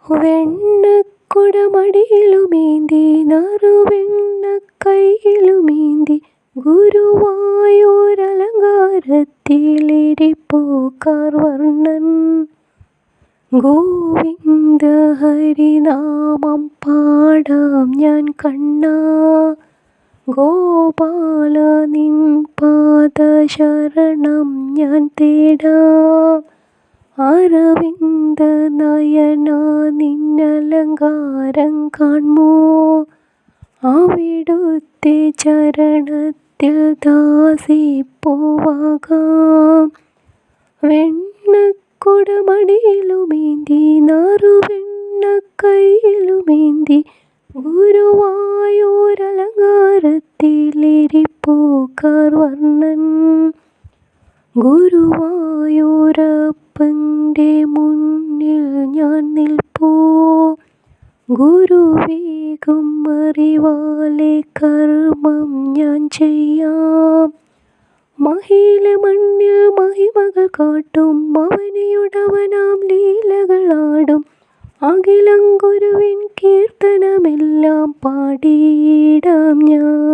വെണ്ണക്കുടമടിയിലുമേന്തി നറുവെണ്ണ കൈയിലുമേന്തി ഗുരുവായൂരലങ്കാരത്തിലിരിപ്പൂക്കാർ വർണ്ണൻ. ഗോവിന്ദ ഹരിനാമം പാടാം ഞാൻ കണ്ണാ, ഗോപാല നിൻ പാദശരണം ഞാൻ തേടാം. അരവിന്ദ നയന നിന്നലങ്കാരം കാൺമോ, അവിടുത്തെ ചരണത്തിൽ ദാസിപ്പൂവാകാം. വെണ്ണക്കുടമടിയിലുമേന്തി നറുവെണ്ണ കൈയിലുമേന്തി ഗുരുവായൂരലങ്കാരത്തിലിരിപ്പൂക്കാർ വർണ്ണൻ. ഗുരുവായൂരപ്പൻ്റെ മുന്നിൽ ഞാൻ നിൽപ്പൂ, ഗുരുവേകും അറിവാലെ കർമ്മം ഞാൻ ചെയ്യാം. മഹിയില മണ്ണിൽ മഹിമകൾ കാട്ടും അവനിയുടവനാം ലീലകളാടും അഖിലം ഗുരുവിൻ കീർത്തനമെല്ലാം പാടിയിടാം ഞാൻ.